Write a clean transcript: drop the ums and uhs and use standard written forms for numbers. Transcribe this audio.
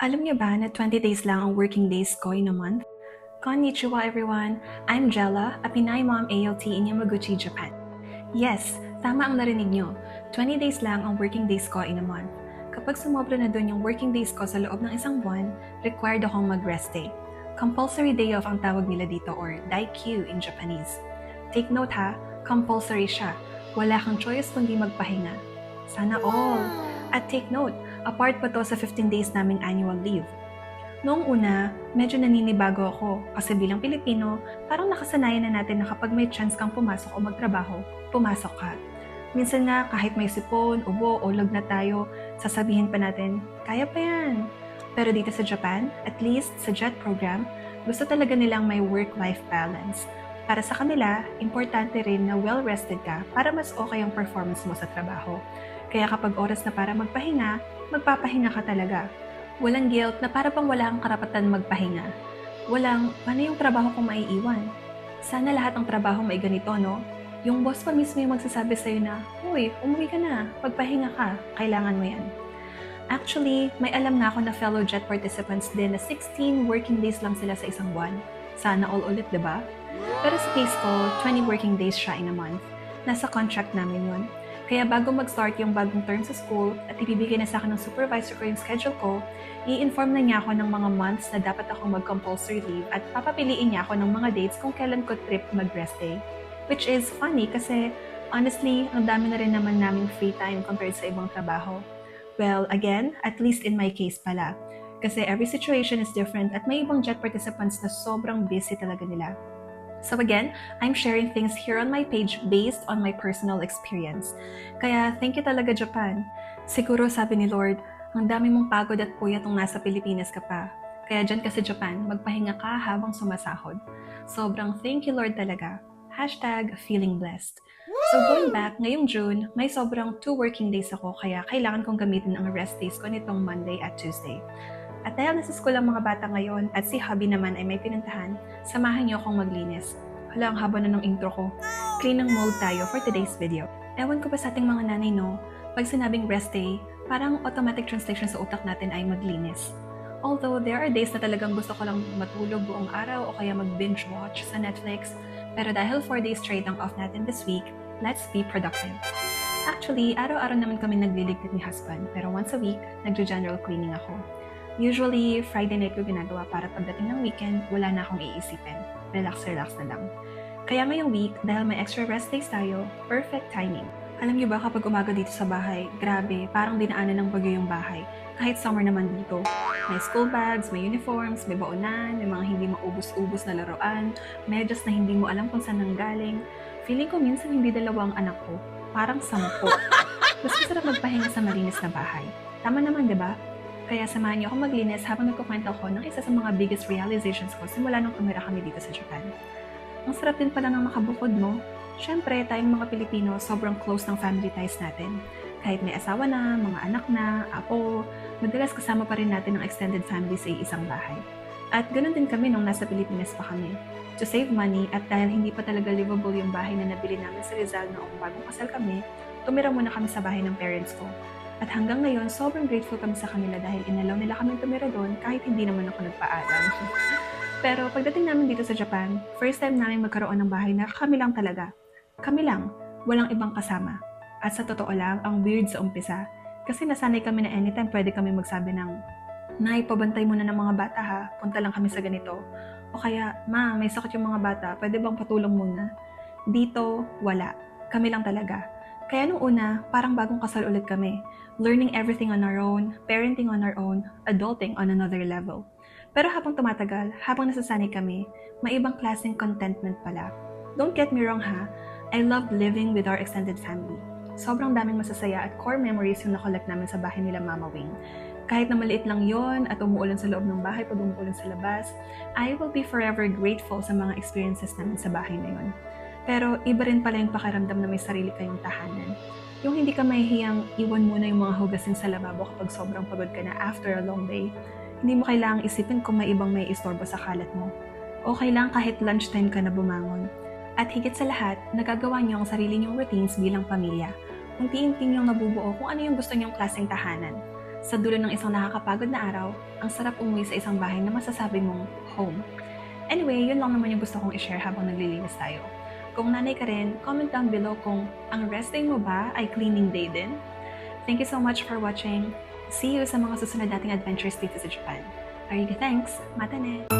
Alam niyo ba na 20 days lang ang working days ko in a month? Konnichiwa everyone! I'm Jella, a Pinay mom ALT in Yamaguchi, Japan. Yes, tama ang narinig niyo. 20 days lang ang working days ko in a month. Kapag sumobra na doon yung working days ko sa loob ng isang buwan, required akong mag-rest day. Compulsory day off ang tawag nila dito or Daikyu in Japanese. Take note ha, compulsory siya. Wala kang choice kundi magpahinga. Sana all! At take note, apart pa to sa 15 days naming annual leave. Noong una, medyo naninibago ako kasi bilang Pilipino, parang nakasanayan na natin na kapag may chance kang pumasok o magtrabaho, pumasok ka. Minsan nga kahit may sipon, ubo o lagnat tayo, sasabihin pa natin, kaya pa yan. Pero dito sa Japan, at least sa JET program, gusto talaga nilang may work-life balance. Para sa kanila, importante rin na well-rested ka para mas okay ang performance mo sa trabaho. Kaya kapag oras na para magpahinga, magpapahinga ka talaga. Walang guilt na para bang wala kang karapatan magpahinga. Walang, paano yung trabaho kong maiiwan? Sana lahat ng trabaho may ganito, no? Yung boss pa mismo yung magsasabi sa'yo na, uy, umuwi ka na, pagpahinga ka, kailangan mo yan. Actually, may alam na ako na fellow JET participants din na 16 working days lang sila sa isang buwan. Sana all ulit, diba? Pero sa case ko, 20 working days siya in a month. Nasa contract namin yun. Kaya bago mag-start yung bagong term sa school at ibibigay na sa akin ng supervisor ko yung schedule ko, i-inform na niya ako ng mga months na dapat akong mag-compulsory leave at papapiliin niya ako ng mga dates kung kailan ko trip mag-rest day. Which is funny kasi honestly, ang dami na rin naman naming free time compared sa ibang trabaho. Well, again, at least in my case pala. Kasi every situation is different at may ibang JET participants na sobrang busy talaga nila. So again, I'm sharing things here on my page based on my personal experience. Kaya thank you talaga Japan. Siguro sabi ni Lord, ang dami mong pagod at puyat nung nasa Pilipinas ka pa. Kaya dyan ka sa Japan, magpahinga ka habang sumasahod. Sobrang thank you Lord talaga. #feeling blessed. So going back, ngayong June, may sobrang 2 working days ako kaya kailangan kong gamitin ang rest days ko nitong Monday at Tuesday. At dahil nasa school ang mga bata ngayon at si hubby naman ay may pinuntahan, samahan niyo akong maglinis. Hala, ang haba na ng intro ko. Cleaning mode tayo for today's video. Ewan ko ba sa ating mga nanay no, pag sinabing rest day, parang automatic translation sa utak natin ay maglinis. Although there are days na talagang gusto ko lang matulog buong araw o kaya mag-binge watch sa Netflix, pero dahil 4 days straight ang off natin this week, let's be productive. Actually, araw-araw naman kami nagliligpit ni husband, pero once a week, nagjo-general cleaning ako. Usually, Friday night ko ginagawa para pagdating ng weekend, wala na akong iisipin. Relax na lang. Kaya ngayong week, dahil may extra rest days tayo, perfect timing. Alam niyo ba kapag umaga dito sa bahay, grabe, parang dinaanan ng bagyo yung bahay. Kahit summer naman dito. May school bags, may uniforms, may baonan, may mga hindi maubos-ubos na laruan, medyas na hindi mo alam kung saan nanggaling. Feeling ko minsan hindi dalawa ang anak ko, parang 10. Mas masarap magpahinga sa malinis na bahay. Tama naman, di ba? Kaya samahan niyo ako maglinis habang nagkukwento ako ng isa sa mga biggest realizations ko simula nung tumira kami dito sa Japan. Ang sarap din pala ng makabukod, no? Siyempre, tayong mga Pilipino, sobrang close ng family ties natin. Kahit may asawa na, mga anak na, apo, madalas kasama pa rin natin ang extended family sa isang bahay. At ganoon din kami nung nasa Pilipinas pa kami. To save money at dahil hindi pa talaga livable yung bahay na nabili namin sa Rizal noong bagong kasal kami, tumira muna kami sa bahay ng parents ko. At hanggang ngayon, sobrang grateful kami sa kanila dahil inalaw nila kami tumira doon kahit hindi naman ako nagpaalam. Pero pagdating namin dito sa Japan, first time namin magkaroon ng bahay na kami lang talaga. Kami lang, walang ibang kasama. At sa totoo lang, ang weird sa umpisa. Kasi nasanay kami na anytime pwede kami magsabi ng, Nay, pabantay muna ng mga bata ha, punta lang kami sa ganito. O kaya, Ma, may sakit yung mga bata, pwede bang patulong muna? Dito, wala. Kami lang talaga. Kaya nung una, parang bagong kasal ulit kami. Learning everything on our own, parenting on our own, adulting on another level. Pero habang tumatagal, habang nasasanay kami, may ibang klaseng contentment pala. Don't get me wrong ha, I love living with our extended family. Sobrang daming masasaya at core memories yung nakolect namin sa bahay nila Mama Wing. Kahit na maliit lang yon at umuulan sa loob ng bahay pag umuulan sa labas, I will be forever grateful sa mga experiences namin sa bahay na yon. Pero iba rin pala yung pakiramdam na may sarili kayong tahanan. Yung hindi ka mahihiyang iwan muna yung mga hugasin sa lababo kapag sobrang pagod ka na after a long day. Hindi mo kailangang isipin kung may ibang may istorbo sa kalat mo. Okay lang kahit lunchtime ka na bumangon. At higit sa lahat, nagagawa niyo ang sarili niyong routines bilang pamilya. Unti-unti niyong nabubuo kung ano yung gusto niyong klaseng tahanan. Sa dulo ng isang nakakapagod na araw, ang sarap umuwi sa isang bahay na masasabi mong home. Anyway, yun lang naman yung gusto kong i-share habang naglilinis tayo. Kung nanay ka rin, comment down below kung ang rest day mo ba ay cleaning day din. Thank you so much for watching. See you sa mga susunod nating adventures dito sa Japan. Arigato, thanks! Mata ne!